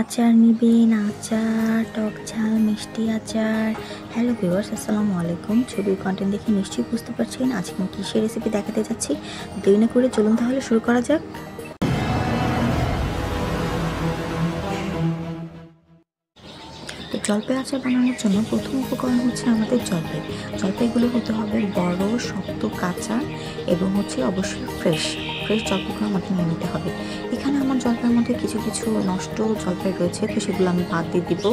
আচার নিবেন, আচার, টক ঝাল, মিষ্টি আচার। হ্যালো ভিউয়ার্স, আসসালামু আলাইকুম। ছবির কন্টেন্ট দেখে নিশ্চয়ই বুঝতে পারছেন আজকে আমি কিসের রেসিপি দেখাতে যাচ্ছি। দেরি না করে চলুন তাহলে শুরু করা যাক। তো জলপাই আচার বানানোর জন্য প্রথম উপকরণ হচ্ছে আমাদের জলপাইগুলো হতে হবে বড়, শক্ত, কাঁচা এবং অবশ্যই ফ্রেশ জলপাইগুলো আমাকে নিয়ে নিতে হবে। এখানে আমার জলপাইয়ের মধ্যে কিছু কিছু নষ্ট জলপাই রয়েছে, তো সেগুলো আমি বাদ দিয়ে দিব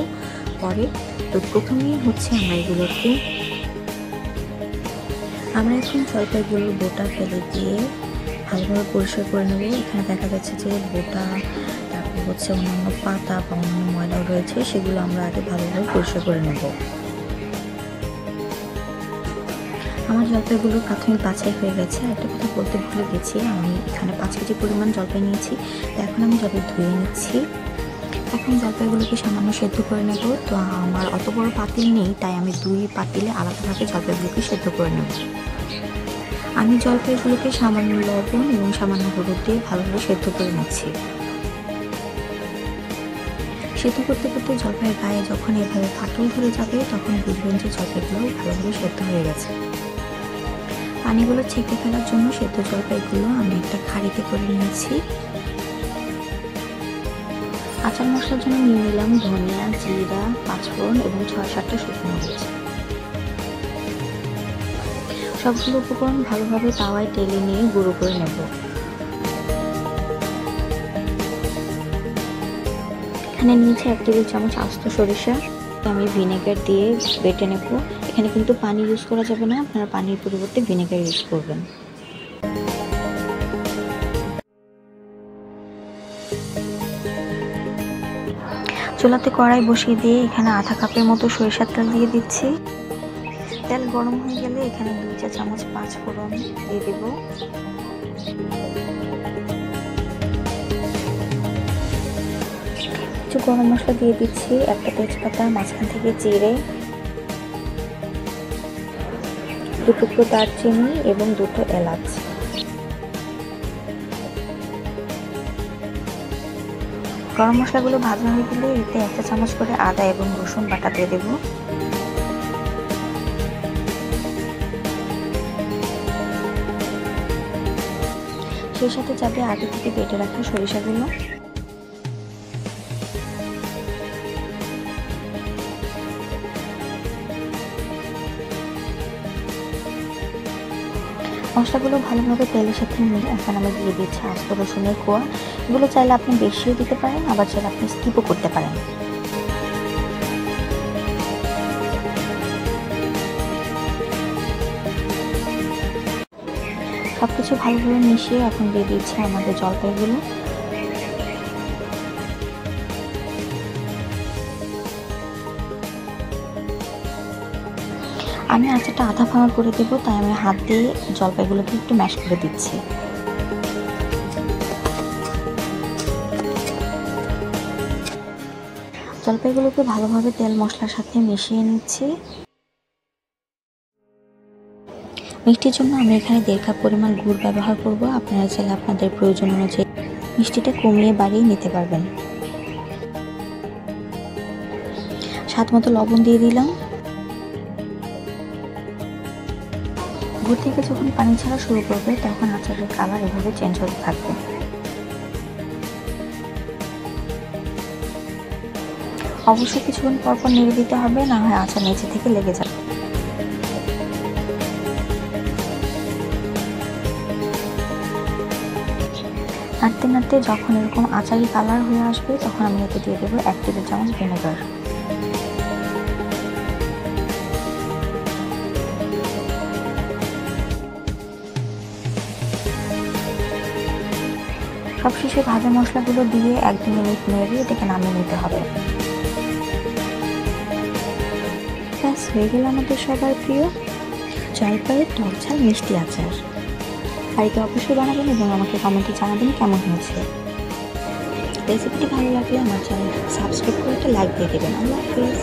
পরে। তো প্রথমেই আমরা এখন জলপাইগুলোর বোটা ফেলে দিয়ে ভালোভাবে পরিষ্কার করে নেব। এখানে দেখা যাচ্ছে যে বোটা, তারপর অন্যান্য পাতা বা অন্যান্য ময়লাও রয়েছে, সেগুলো আমরা আগে ভালোভাবে পরিষ্কার করে নেব। আমার জলপাইগুলো প্রাথমিক বাছাই হয়ে গেছে। একটা কথা বলতে ভুলে গেছি, আমি এখানে 5 কেজি পরিমাণ জলপাই নিয়েছি। তো এখন আমি জলপাই ধুয়ে নিচ্ছি। এখন জলপাইগুলোকে সামান্য সেদ্ধ করে নেব। তো আমার অত বড় পাতিল নেই, তাই আমি 2 পাতিলে আলাদাভাবে জলপাইগুলোকে সেদ্ধ করে নেব। আমি জলপাইগুলোকে সামান্য লবণ এবং সামান্য হলুদ দিয়ে ভালোভাবে সেদ্ধ করে নিচ্ছি। সেদ্ধ করতে করতে জলপাইয়ের গায়ে যখন এভাবে ফাটল ধরে যাবে, তখন বুঝবেন যে জলপাইগুলো ভালোভাবে সেদ্ধ হয়ে গেছে। পানিগুলো ছেঁকে ফেলার জন্য সেদ্ধ জলপাইগুলো আমি একটা খাড়িতে করে নিয়েছি। আচার মশলার জন্য নিয়ে নিলাম ধনিয়া, জিরা, পাঁচফোড়ন এবং 6-7টা শুকনো মরিচ। সবগুলো উপকরণ ভালোভাবে তাওয়ায় টেলে নিয়ে গুঁড়ো করে নেব। এখানে নিয়েছি 1 টেবিল চামচ আস্ত সরিষা, আমি ভিনেগার দিয়ে বেটে নেব। এখানে কিন্তু পানি ইউজ করা যাবে না, আপনারা পানির পরিবর্তে ভিনেগার ইউজ করবেন। চুলাতে কড়াই বসিয়ে দিয়ে এখানে আধা কাপের মতো সরিষার তেল দিয়ে দিচ্ছি। তেল গরম হয়ে গেলে এখানে 2 চা চামচ পাঁচফোড়ন দিয়ে দেব। কিছু গরম মশলা দিয়ে দিচ্ছি, একটা তেজপাতা, মাঝখান থেকে জিরে, 2 টুকরো দারচিনি এবং 2টো এলাচ। গরম মশলাগুলো ভাজা হয়ে গেলে এতে 1 চা চামচ করে আদা এবং রসুন বাটা দিয়ে দেব। সেই সাথে যাবে আগে থেকে বেটে রাখা সরিষাগুলো। মশলাগুলো ভালোভাবে তেলের সাথে মিলে এখন আমি দিয়ে দিচ্ছি আস্ত রসুনের কোয়া। এগুলো চাইলে আপনি বেশিও দিতে পারেন, আবার চাইলে আপনি স্কিপও করতে পারেন। সবকিছু ভালোভাবে মিশিয়ে এখন দিয়ে দিচ্ছি আমাদের জলপাইগুলো। আমি আচারটা আধা ভাঙা করে দেবো, তাই আমি হাত দিয়ে জলপাইগুলোকে একটু ম্যাশ করে দিচ্ছি। জলপাইগুলোকে ভালোভাবে তেল মশলার সাথে মিশিয়ে নিচ্ছি। মিষ্টির জন্য আমি এখানে 1.5 কাপ পরিমাণ গুড় ব্যবহার করব। আপনারা চাইলে আপনাদের প্রয়োজন অনুযায়ী মিষ্টিটা কমিয়ে বাড়িয়ে নিতে পারবেন। স্বাদ মতো লবণ দিয়ে দিলাম। গুড় থেকে যখন পানি ছাড়া শুরু করবে, তখন আচারের কালার এভাবে চেঞ্জ হতে থাকবে। অবশ্যই কিছুক্ষণ পরপর নেড়ে দিতে হবে, না হয় আচার নিচে থেকে লেগে যাবে। নাড়তে নাড়তে যখন এরকম আচারি কালার হয়ে আসবে, তখন আমি এতে দিয়ে দেবো 1 টেবিল চামচ ভিনেগার। সবশেষে ভাজা মশলাগুলো দিয়ে 1-2 মিনিট নেড়ে এটাকে নামিয়ে নিতে হবে। ব্যাস, হয়ে গেল আমাদের সবার প্রিয় জলপাইয়ের টক ঝাল মিষ্টি আচার। বাড়িতে অবশ্যই বানাবেন এবং আমাকে কমেন্টে জানাবেন কেমন হয়েছে। রেসিপিটি ভালো লাগলে আমার চ্যানেলটি সাবস্ক্রাইব করে একটা লাইক দিয়ে দেবেন। আল্লাহ হাফেজ।